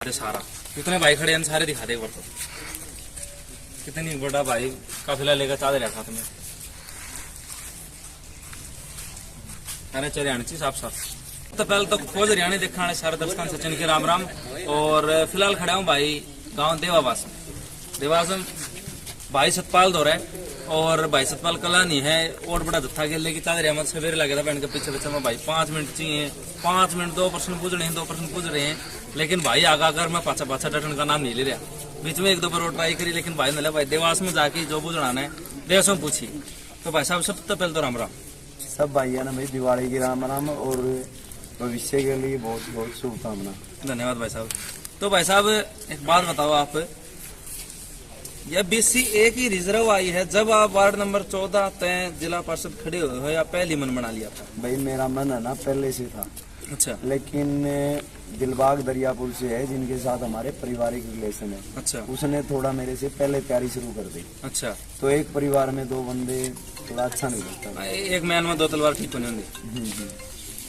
अरे सारा कितने भाई खड़े हैं सारे दिखा दे एक बार तो। कितनी बड़ा भाई काफिला लेकर चादर है साथ में। अरे चले आने चाहिए साफ साफ। तो पहले तो खोज हरियाणा देखा है सारे दर्शकों सचिन के राम राम। और फिलहाल खड़ा हूँ भाई गांव देवावास में भाई सतपाल दौरा है। और भाई सतपाल कला नहीं है और बड़ा जत्था खेलने की चादर अहमद सवेरे लगे था बहन के पीछे पीछे में भाई 5 मिनट चाहिए। 5 मिनट 2 प्रश्न पूछ रहे हैं 2 प्रश्न पूछ रहे हैं लेकिन भाई आगा कर मैं पाछा पाछा डटन का नाम नहीं ले रहा। बीच में 1-2 बार और ट्राई करी लेकिन भाई ने भाई देवास में जाके जो पूछना है देवास में पूछी। तो भाई साहब सबसे पहले तो राम राम सब भाई है ना भाई दिवाली की राम राम और भविष्य के लिए बहुत बहुत शुभकामना। धन्यवाद भाई साहब। तो भाई साहब एक बात बताओ आप यह BC1 की रिजर्व आई है जब आप वार्ड नंबर 14 तय जिला पार्षद खड़े हुए हो या पहले मन बना लिया था? भाई मेरा मन है ना पहले से था। अच्छा। लेकिन दिलबाग दरियापुर से है जिनके साथ हमारे पारिवारिक रिलेशन है। अच्छा। उसने थोड़ा मेरे से पहले तैयारी शुरू कर दी। अच्छा। तो एक परिवार में 2 बंदे थोड़ा अच्छा नहीं लगता। एक मैन में 2 तलवार ठीक होनी होंगी।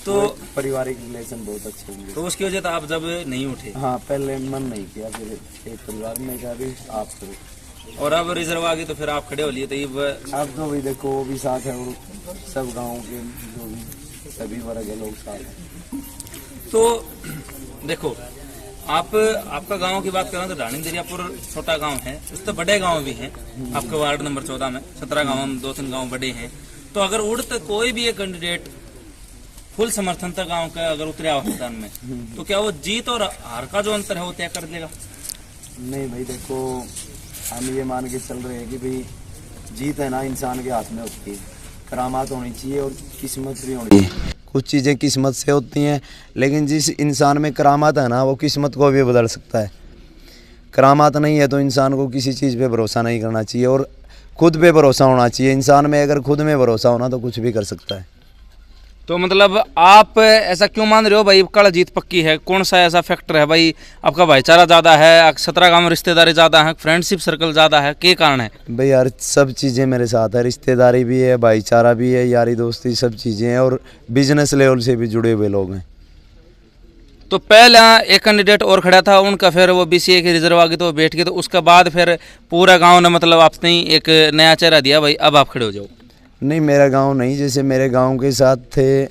तो पारिवारिक रिलेशन बहुत अच्छे होंगे। तो उसकी वजह से आप जब नहीं उठे? हाँ पहले मन नहीं किया फिर एक परिवार में कहा भी आप करो। और अब रिजर्व आ गई तो फिर आप खड़े हो लिए तो अब तो भी देखो वो भी साथ है और सब गाँव के जो भी सभी वर्ग के लोग साथ हैं। तो देखो आपका गांव की बात करें तो ढाणी दरियापुर छोटा गांव है। उस तो बड़े गांव भी हैं आपके वार्ड नंबर 14 में 17 गांव में 2-3 गांव बड़े हैं। तो अगर उड़ते कोई भी एक कैंडिडेट फुल समर्थन था गांव का अगर उतरे मतदान में तो क्या वो जीत और हार का जो अंतर है वो तय कर देगा? नहीं भाई देखो हम ये मान के चल रहे हैं कि भाई जीत है ना इंसान के हाथ में होती है। करामात होनी चाहिए और किस्मत भी होनी चाहिए। कुछ चीज़ें किस्मत से होती हैं लेकिन जिस इंसान में करामात है ना वो किस्मत को भी बदल सकता है। करामात नहीं है तो इंसान को किसी चीज़ पे भरोसा नहीं करना चाहिए और खुद पे भरोसा होना चाहिए। इंसान में अगर खुद में भरोसा होना तो कुछ भी कर सकता है। तो मतलब आप ऐसा क्यों मान रहे हो भाई कल जीत पक्की है? कौन सा ऐसा फैक्टर है भाई? आपका भाईचारा ज़्यादा है, 17 गांव में रिश्तेदारी ज़्यादा है, फ्रेंडशिप सर्कल ज़्यादा है, क्या कारण है? भाई यार सब चीज़ें मेरे साथ है। रिश्तेदारी भी है, भाईचारा भी है, यारी दोस्ती सब चीज़ें हैं और बिजनेस लेवल से भी जुड़े हुए लोग हैं। तो पहला एक कैंडिडेट और खड़ा था उनका फिर वो BC1 की रिजर्व आ गई तो वो बैठ गए। तो उसके बाद फिर पूरा गाँव ने मतलब आपने एक नया चेहरा दिया भाई अब आप खड़े हो जाओ। नहीं मेरा गांव नहीं, जैसे मेरे गांव के साथ थे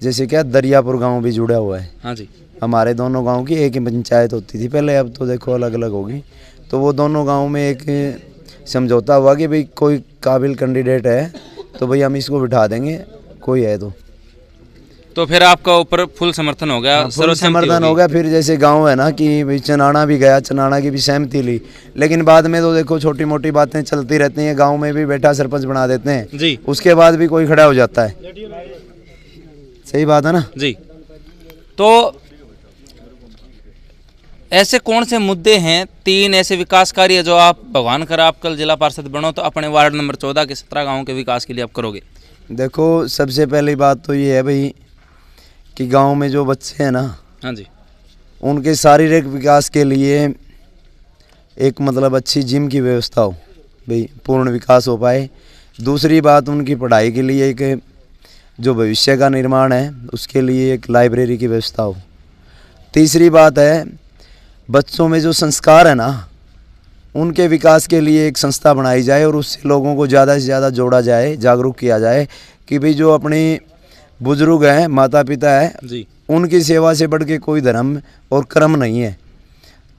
जैसे क्या दरियापुर गांव भी जुड़ा हुआ है। हाँ जी। हमारे दोनों गांव की एक ही पंचायत होती थी पहले, अब तो देखो अलग अलग होगी। तो वो दोनों गांव में एक समझौता हुआ कि भाई कोई काबिल कैंडिडेट है तो भाई हम इसको बिठा देंगे कोई है तो फिर आपका ऊपर फुल समर्थन हो गया? फुल समर्थन हो गया। फिर जैसे गांव है ना कि भाई चनाना भी गया, चनाना की भी सहमति ली लेकिन बाद में तो देखो छोटी मोटी बातें चलती रहती हैं। गांव में भी बेटा सरपंच बना देते हैं जी, उसके बाद भी कोई खड़ा हो जाता है। सही बात है ना जी। तो ऐसे कौन से मुद्दे हैं 3 ऐसे विकास कार्य जो आप भगवान कर आप कल जिला पार्षद बनो तो अपने वार्ड नंबर 14 के 17 गाँव के विकास के लिए आप करोगे? देखो सबसे पहली बात तो ये है भाई कि गांव में जो बच्चे हैं ना, हाँ जी, उनके शारीरिक विकास के लिए एक मतलब अच्छी जिम की व्यवस्था हो भाई, पूर्ण विकास हो पाए। दूसरी बात उनकी पढ़ाई के लिए एक जो भविष्य का निर्माण है उसके लिए एक लाइब्रेरी की व्यवस्था हो। तीसरी बात है बच्चों में जो संस्कार है ना उनके विकास के लिए एक संस्था बनाई जाए और उससे लोगों को ज़्यादा से ज़्यादा जोड़ा जाए, जागरूक किया जाए कि भाई जो अपने बुजुर्ग हैं, माता पिता है जी, उनकी सेवा से बढ़ के कोई धर्म और कर्म नहीं है।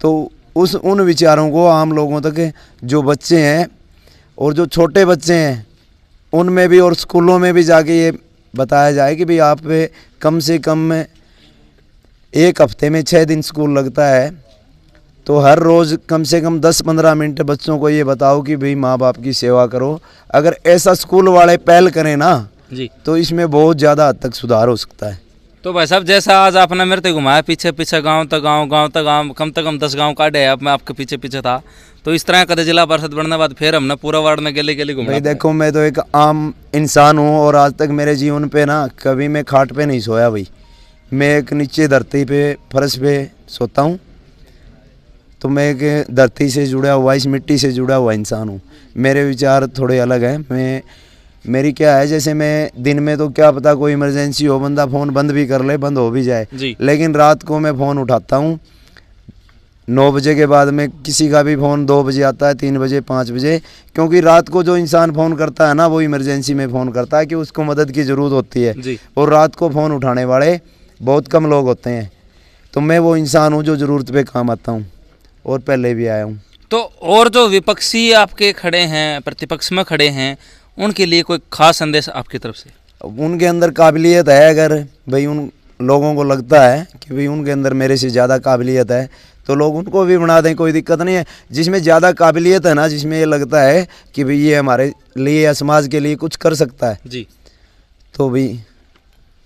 तो उन विचारों को आम लोगों तक जो बच्चे हैं और जो छोटे बच्चे हैं उनमें भी और स्कूलों में भी जाके ये बताया जाए कि भाई आप कम से कम एक हफ्ते में 6 दिन स्कूल लगता है तो हर रोज़ कम से कम 10-15 मिनट बच्चों को ये बताओ कि भाई माँ बाप की सेवा करो। अगर ऐसा स्कूल वाले पहल करें ना जी तो इसमें बहुत ज़्यादा हद तक सुधार हो सकता है। तो भाई साहब जैसा आज आपने मेरे ते घुमाया पीछे पीछे गांव तक गांव कम से कम 10 गांव काटे अब मैं आपके पीछे पीछे था तो इस तरह कदे जिला पार्षद बनने बाद फिर हमने पूरा वार्ड में गली घुमा। भाई देखो मैं तो एक आम इंसान हूँ और आज तक मेरे जीवन पे ना कभी मैं खाट पे नहीं सोया भाई। मैं एक नीचे धरती पे फर्श पे सोता हूँ तो मैं एक धरती से जुड़ा हुआ, इस मिट्टी से जुड़ा हुआ इंसान हूँ। मेरे विचार थोड़े अलग हैं। मेरी क्या है जैसे मैं दिन में तो क्या पता कोई इमरजेंसी हो बंदा फ़ोन बंद भी कर ले, बंद हो भी जाए, लेकिन रात को मैं फ़ोन उठाता हूँ 9 बजे के बाद में किसी का भी फ़ोन 2 बजे आता है, 3 बजे, 5 बजे, क्योंकि रात को जो इंसान फ़ोन करता है ना वो इमरजेंसी में फ़ोन करता है कि उसको मदद की ज़रूरत होती है जी। और रात को फ़ोन उठाने वाले बहुत कम लोग होते हैं। तो मैं वो इंसान हूँ जो ज़रूरत पे काम आता हूँ और पहले भी आया हूँ। तो और जो विपक्षी आपके खड़े हैं, प्रतिपक्ष में खड़े हैं, उनके लिए कोई खास संदेश आपकी तरफ से? उनके अंदर काबिलियत है, अगर भाई उन लोगों को लगता है कि भाई उनके अंदर मेरे से ज़्यादा काबिलियत है तो लोग उनको भी बना दें, कोई दिक्कत नहीं है। जिसमें ज़्यादा काबिलियत है ना, जिसमें ये लगता है कि भाई ये हमारे लिए या समाज के लिए कुछ कर सकता है जी। तो भाई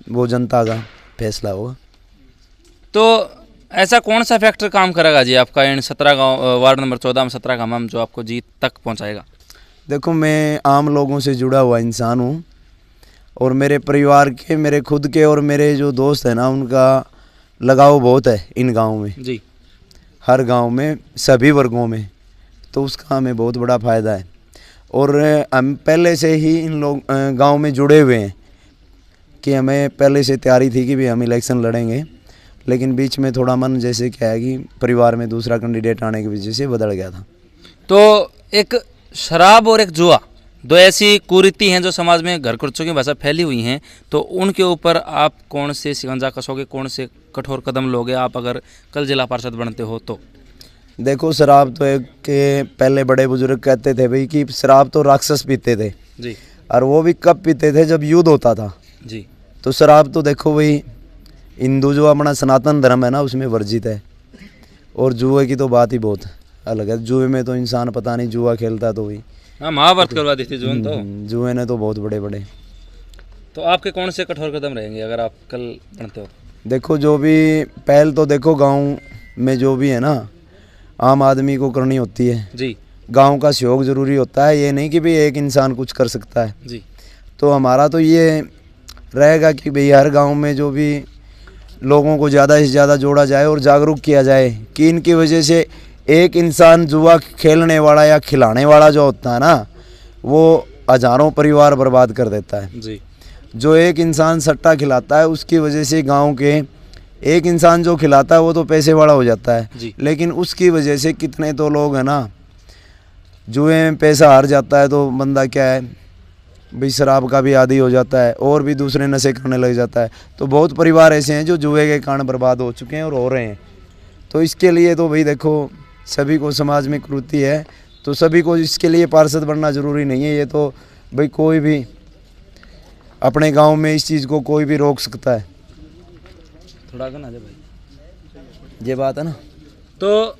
वो जनता का फैसला होगा। तो ऐसा कौन सा फैक्टर काम करेगा जी आपका इन 17 गाँव, वार्ड नंबर 14 में 17 गाँव में, जो आपको जीत तक पहुंचाएगा? देखो, मैं आम लोगों से जुड़ा हुआ इंसान हूँ और मेरे परिवार के, मेरे खुद के और मेरे जो दोस्त हैं ना, उनका लगाव बहुत है इन गाँव में। जी। हर गांव में, सभी वर्गों में, तो उसका हमें बहुत बड़ा फ़ायदा है। और हम पहले से ही इन लोग गांव में जुड़े हुए हैं कि हमें पहले से तैयारी थी कि भी हम इलेक्शन लड़ेंगे, लेकिन बीच में थोड़ा मन जैसे क्या है कि परिवार में दूसरा कैंडिडेट आने की वजह से बदल गया था। तो एक शराब और एक जुआ, दो ऐसी कुरीति हैं जो समाज में घर कुर्चों की भाषा फैली हुई हैं, तो उनके ऊपर आप कौन से शिकंजा कसोगे, कौन से कठोर कदम लोगे आप अगर कल जिला पार्षद बनते हो तो? देखो, शराब तो एक के पहले बड़े बुजुर्ग कहते थे भाई कि शराब तो राक्षस पीते थे जी। और वो भी कब पीते थे, जब युद्ध होता था जी। तो शराब तो देखो भाई हिंदू जो अपना सनातन धर्म है ना उसमें वर्जित है। और जुए की तो बात ही बहुत अलग है। जुए में तो इंसान पता नहीं जुआ खेलता तो भाई, हाँ, महाभारत करवा दी थी जुए तो। जुए ने तो बहुत बड़े बड़े। तो आपके कौन से कठोर कदम रहेंगे अगर आप कल बनते हो? देखो, जो भी पहल तो देखो गांव में जो भी है ना, आम आदमी को करनी होती है जी। गांव का सहयोग ज़रूरी होता है, ये नहीं कि भाई एक इंसान कुछ कर सकता है। जी। तो हमारा तो ये रहेगा कि भाई हर गांव में जो भी लोगों को ज़्यादा से ज़्यादा जोड़ा जाए और जागरूक किया जाए कि इनकी वजह से एक इंसान जुआ खेलने वाला या खिलाने वाला जो होता है ना, वो हज़ारों परिवार बर्बाद कर देता है। जी। जो एक इंसान सट्टा खिलाता है उसकी वजह से गांव के एक इंसान जो खिलाता है वो तो पैसे वाला हो जाता है, लेकिन उसकी वजह से कितने तो लोग हैं ना, जुए में पैसा हार जाता है तो बंदा क्या है भाई शराब का भी आदी हो जाता है और भी दूसरे नशे करने लग जाता है। तो बहुत परिवार ऐसे हैं जो जुए के कारण बर्बाद हो चुके हैं और हो रहे हैं। तो इसके लिए तो भाई देखो, सभी को समाज में कुरीति है तो सभी को इसके लिए पार्षद बनना ज़रूरी नहीं है। ये तो भाई कोई भी अपने गांव में इस चीज़ को कोई भी रोक सकता है। थोड़ा आगे ना जा भाई, ये बात है ना। तो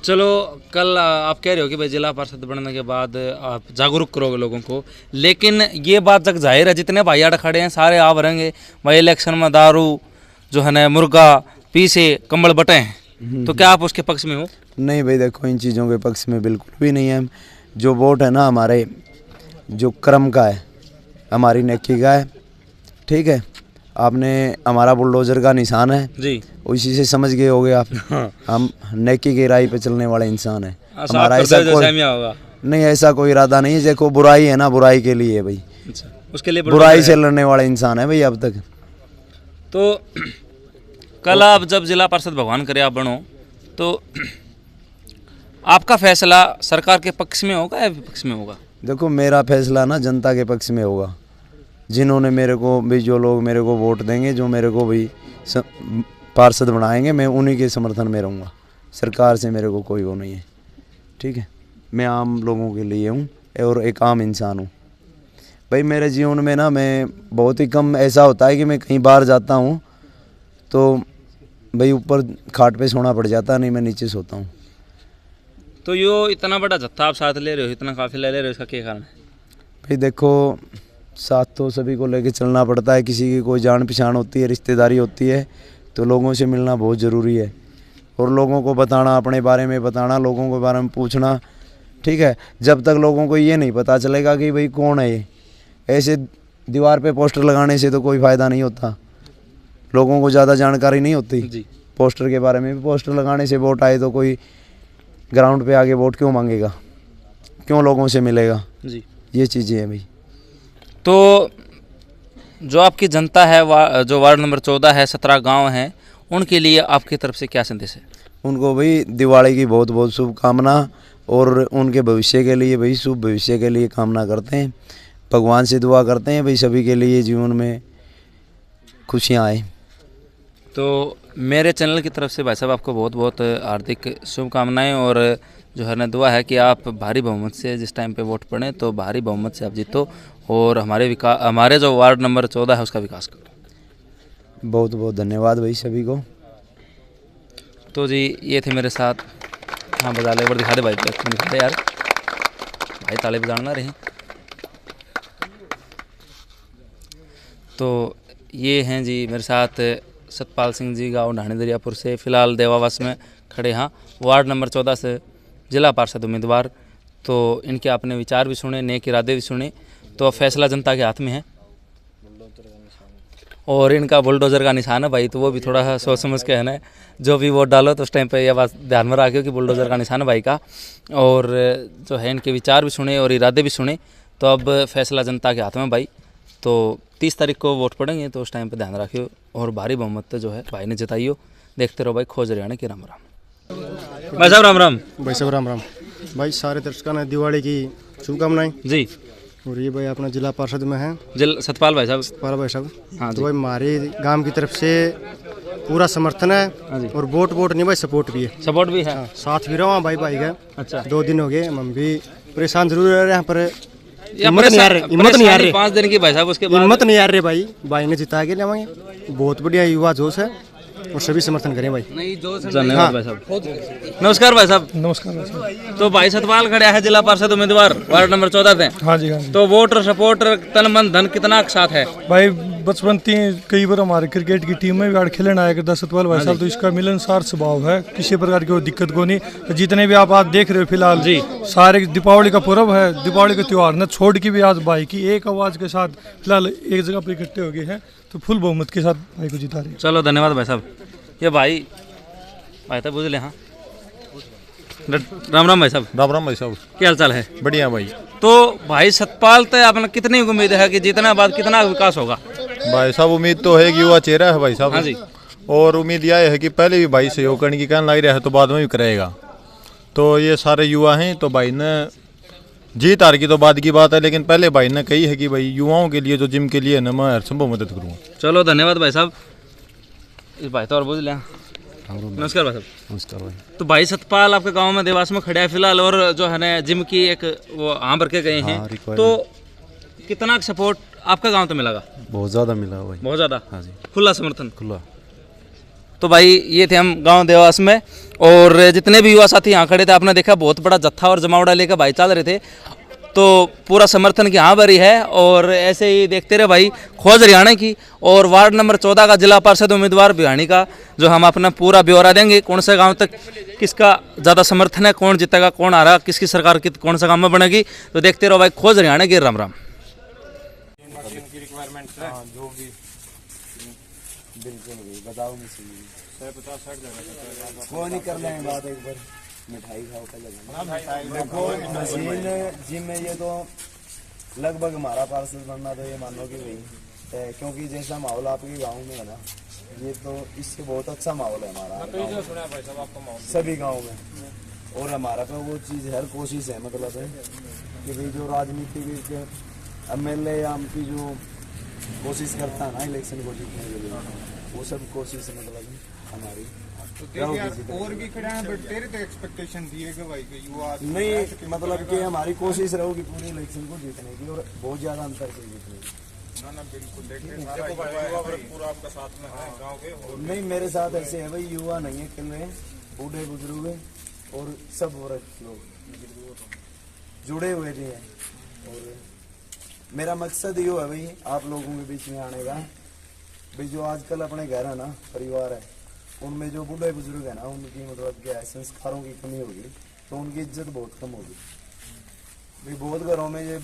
चलो, कल आप कह रहे हो कि भाई जिला पार्षद बनने के बाद आप जागरूक करोगे लोगों को, लेकिन ये बात जग जाहिर है जितने भाई आड़ खड़े हैं सारे आप रहेंगे भाई इलेक्शन में दारू जो है ना, मुर्गा पी से कम्बल बटे हैं, तो क्या आप उसके पक्ष में हो? नहीं भाई, देखो इन चीज़ों के पक्ष में बिल्कुल भी नहीं है। जो वोट है ना हमारे जो कर्म का है, हमारी नेकी का है, ठीक है। आपने हमारा बुलडोजर का निशान है जी, उसी से समझ गए होगे आप। हाँ। हम नेकी की राह पे चलने वाले इंसान है। हमारा ऐसा कोई होगा नहीं, ऐसा कोई इरादा नहीं है। देखो, बुराई है ना, बुराई के लिए भाई, अच्छा, उसके लिए बुराई से लड़ने वाले इंसान है भाई अब तक। तो कल आप जब जिला पार्षद भगवान करे आप बनो, तो आपका फैसला सरकार के पक्ष में होगा या विपक्ष में होगा? देखो, मेरा फैसला ना जनता के पक्ष में होगा। जिन्होंने मेरे को भी, जो लोग मेरे को वोट देंगे, जो मेरे को भी पार्षद बनाएंगे, मैं उन्हीं के समर्थन में रहूँगा। सरकार से मेरे को कोई वो नहीं है, ठीक है। मैं आम लोगों के लिए हूँ और एक आम इंसान हूँ भाई। मेरे जीवन में ना, मैं बहुत ही कम ऐसा होता है कि मैं कहीं बाहर जाता हूँ तो भाई ऊपर खाट पे सोना पड़ जाता, नहीं मैं नीचे सोता हूँ। तो यो इतना बड़ा जत्था आप साथ ले रहे हो, इतना काफिला ले रहे हो, इसका क्या कारण है? भाई देखो, साथ तो सभी को लेके चलना पड़ता है। किसी की कोई जान पहचान होती है, रिश्तेदारी होती है, तो लोगों से मिलना बहुत ज़रूरी है और लोगों को बताना, अपने बारे में बताना, लोगों के बारे में पूछना, ठीक है। जब तक लोगों को ये नहीं पता चलेगा कि भाई कौन है ये, ऐसे दीवार पे पोस्टर लगाने से तो कोई फ़ायदा नहीं होता। लोगों को ज़्यादा जानकारी नहीं होती जी। पोस्टर के बारे में। पोस्टर लगाने से वोट आए तो कोई ग्राउंड पे आगे वोट क्यों मांगेगा, क्यों लोगों से मिलेगा जी। ये चीज़ें हैं भाई। तो जो आपकी जनता है, जो वार्ड नंबर 14 है, 17 गांव हैं, उनके लिए आपकी तरफ से क्या संदेश है? उनको भाई दिवाली की बहुत बहुत शुभकामना, और उनके भविष्य के लिए भाई शुभ भविष्य के लिए कामना करते हैं। भगवान से दुआ करते हैं भाई सभी के लिए जीवन में खुशियाँ आए। तो मेरे चैनल की तरफ से भाई साहब आपको बहुत बहुत हार्दिक शुभकामनाएं, और जो है ना दुआ है कि आप भारी बहुमत से जिस टाइम पे वोट पड़े तो भारी बहुमत से आप जीतो और हमारे जो वार्ड नंबर 14 है उसका विकास करो। बहुत बहुत धन्यवाद भाई सभी को। तो जी ये थे मेरे साथ, हाँ बजा ले, एक बार दिखा दे भाई, दिखा दे यार भाई, ताले बजाना रहे। तो ये हैं जी मेरे साथ सतपाल सिंह जी, गाँव ढाणी दरियापुर से, फ़िलहाल देवावास में खड़े, हाँ वार्ड नंबर 14 से जिला पार्षद उम्मीदवार। तो इनके आपने विचार भी सुने, नेक इरादे भी सुने, तो अब फैसला जनता के हाथ में है और इनका बुलडोज़र का निशान है भाई, तो वो भी थोड़ा सा सोच समझ के है ना, जो भी वोट डालो तो उस टाइम पे ये बात ध्यान में रखियो कि बुलडोज़र का निशान है भाई का। और जो है इनके विचार भी सुने और इरादे भी सुने, तो अब फैसला जनता के हाथ में भाई। तो 30 तारीख को वोट पड़ेंगे, तो उस टाइम पे ध्यान रखियो और भारी बहुमत जो है भाई ने जताइयो। देखते रहो भाई खोज हरियाणा की। राम राम भाई साहब। राम राम भाई साहब। राम राम भाई, सारे दर्शकों ने दिवाली की शुभकामनाएं जी। और ये भाई अपना जिला पार्षद में है सतपाल भाई साहब। सतपाल भाई साहब, हाँ तो भाई हमारे गांव की तरफ से पूरा समर्थन है, और वोट नहीं भाई सपोर्ट भी है। सपोर्ट भी है, हाँ, साथ भी रहो भाई भाई का। अच्छा 2 दिन हो गए, हम भी परेशान जरूर रह रहे हैं यहाँ पर, हिम्मत नहीं आ रही 5 दिन की भाई साहब, उसके बाद हिम्मत नहीं आ रही भाई ने जिता के लाएंगे। बहुत बढ़िया युवा जोश है और सभी समर्थन करें भाई। धन्यवाद भाई साहब। नमस्कार भाई साहब। नमस्कार भाई साहब। तो भाई सतपाल खड़ा है जिला पार्षद उम्मीदवार वार्ड नंबर 14 से। हाँ जी हाँ जी। तो वोट और सपोर्ट तन मन धन कितना साथ है भाई, बचपन थी कई बार हमारे क्रिकेट की टीम में भी खेलने आया करता सतपाल भाई साहब, तो इसका मिलनसार स्वभाव है, किसी प्रकार की कोई दिक्कत को नहीं। तो जितने भी आप आज देख रहे हो फिलहाल जी, सारे दीपावली का पर्व है, दीपावली का त्यौहार न छोड़ के भी आज भाई की एक आवाज के साथ फिलहाल एक जगह पर इकट्ठे हो गए हैं, तो फुल बहुमत के साथ भाई को जिता रहे हैं। चलो धन्यवाद भाई साहब। ये भाई तो बुझ ले। हाँ राम राम भाई साहब। राम राम भाई साहब। क्या हाल चाल है? बढ़िया भाई। तो भाई सतपाल तो आपने कितनी उम्मीद है कि जितना बाद कितना विकास होगा? भाई साहब उम्मीद तो है कि युवा चेहरा है भाई साहब। हाँ जी। और उम्मीद यह है कि पहले भी भाई सहयोग करने की कहने लग रहा है, तो बाद में भी करेगा। तो ये सारे युवा हैं, तो भाई ने जीत हार की तो बाद की बात है, लेकिन पहले भाई ने कही है कि भाई युवाओं के लिए जो जिम के लिए मैं हर संभव मदद करूँगा। चलो धन्यवाद भाई साहब। इस भाई तो और बुझ लिया। नमस्कार भाई साहब। नमस्कार भाई। तो भाई सतपाल आपके गांव में देवास में खड़ा है फिलहाल, और जो है ना जिम की एक वो आम भर के गए हैं, तो कितना सपोर्ट आपका गांव तो मिलेगा? बहुत ज़्यादा मिला भाई। बहुत ज़्यादा? हाँ जी, खुला समर्थन। खुला। तो भाई ये थे हम गांव देवास में, और जितने भी युवा साथी यहाँ खड़े थे आपने देखा बहुत बड़ा जत्था और जमावड़ा लेकर भाई चल रहे थे, तो पूरा समर्थन की हाँ भरी है। और ऐसे ही देखते रहे भाई खोज हरियाणा की, और वार्ड नंबर 14 का जिला पार्षद उम्मीदवार भिवानी का जो हम अपना पूरा ब्यौरा देंगे, कौन से गांव तक किसका ज़्यादा समर्थन है, कौन जीतेगा, कौन आ रहा, किसकी सरकार की कौन सा काम में बनेगी। तो देखते रहो भाई खोज हरियाणा की। राम राम। मिठाई खाओ देखो जिम में ये तो लगभग हमारा पार्सल बनना, तो ये मानो कि भाई क्योंकि जैसा माहौल आपके गांव में है ना, ये तो इससे बहुत अच्छा माहौल है हमारा सभी गांव में। और हमारा तो वो चीज़ हर कोशिश है, मतलब है कि भाई जो राजनीति MLA या एमपी जो कोशिश करता है ना इलेक्शन को जीतने के लिए, वो सब कोशिश मतलब हमारी। और भी खड़े हैं, बट तेरे तो एक्सपेक्टेशन थी कि भाई कि युवा नहीं, मतलब कि हमारी कोशिश रहेगी पूरी इलेक्शन को जीतने की, और बहुत ज्यादा अंतर से जीतने की। ना बिल्कुल देखिए पूरा आपका साथ में है गांव के। नहीं, मेरे साथ ऐसे है भाई, युवा नहीं है, किले बूढ़े बुजुर्ग और सब औरत लोग जुड़े हुए भी हैं। और मेरा मकसद ये है भाई आप लोगों के बीच में आने का, भाई जो आजकल अपने घर है ना, परिवार है, उनमें जो बूढ़े बुजुर्ग है ना, उनकी मतलब क्या है संस्कारों की कमी होगी, तो उनकी इज्जत बहुत कम होगी भाई। बहुत घरों में ये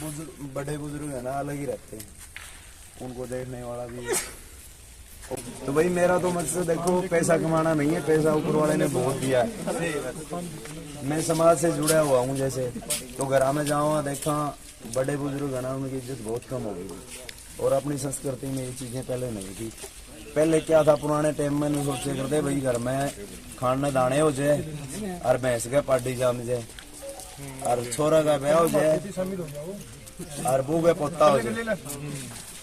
बड़े बुजुर्ग है ना अलग ही रहते हैं, उनको देखने वाला भी। तो भाई मेरा तो मकसद देखो पैसा कमाना नहीं है, पैसा ऊपर वाले ने बहुत दिया है। मैं समाज से जुड़ा हुआ हूँ, जैसे तो घर में जाऊँ देखा बड़े बुजुर्ग है ना, उनकी इज्जत बहुत कम हो गई, और अपनी संस्कृति में ये चीज़ें पहले नहीं थी। पहले क्या था पुराने टाइम में नहीं सोचे करते भाई घर में खाने दाने हो जाए और भैंस का पार्टी जाम जाए और छोरा का ब्याह हो जाए और बू का पोता हो जाए,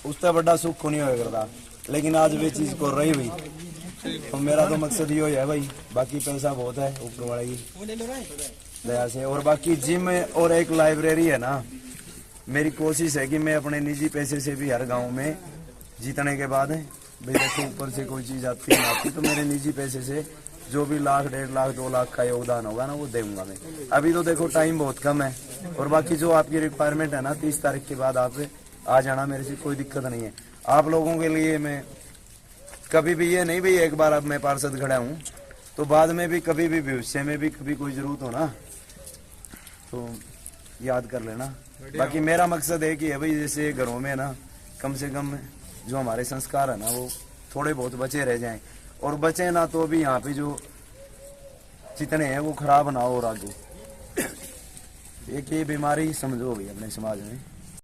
उससे बड़ा सुख नहीं हो करता। लेकिन आज वे चीज को रही हुई, तो मेरा तो मकसद ये है भाई, बाकी पैसा बहुत है ऊपर वाले की दया से। और बाकी जिम और एक लाइब्रेरी है ना, मेरी कोशिश है कि मैं अपने निजी पैसे से भी हर गांव में जीतने के बाद भाई देखो ऊपर से कोई चीज आती है ना आती, तो मेरे निजी पैसे से जो भी 1 लाख 1.5 लाख 2 लाख का योगदान होगा ना वो दूंगा मैं। अभी तो देखो टाइम बहुत कम है, और बाकी जो आपकी रिक्वायरमेंट है ना 30 तारीख के बाद आप आ जाना, मेरे से कोई दिक्कत नहीं है। आप लोगों के लिए मैं कभी भी ये नहीं भाई एक बार अब मैं पार्षद खड़ा हूँ तो बाद में भी कभी भी भविष्य में भी कभी कोई जरूरत हो ना तो याद कर लेना। बाकी मेरा मकसद है कि भाई जैसे घरों में ना कम से कम जो हमारे संस्कार है ना वो थोड़े बहुत बचे रह जाएं, और बचे ना तो भी यहाँ पे जो जितने हैं वो खराब ना हो। और आगे एक ये बीमारी समझो भाई अपने समाज में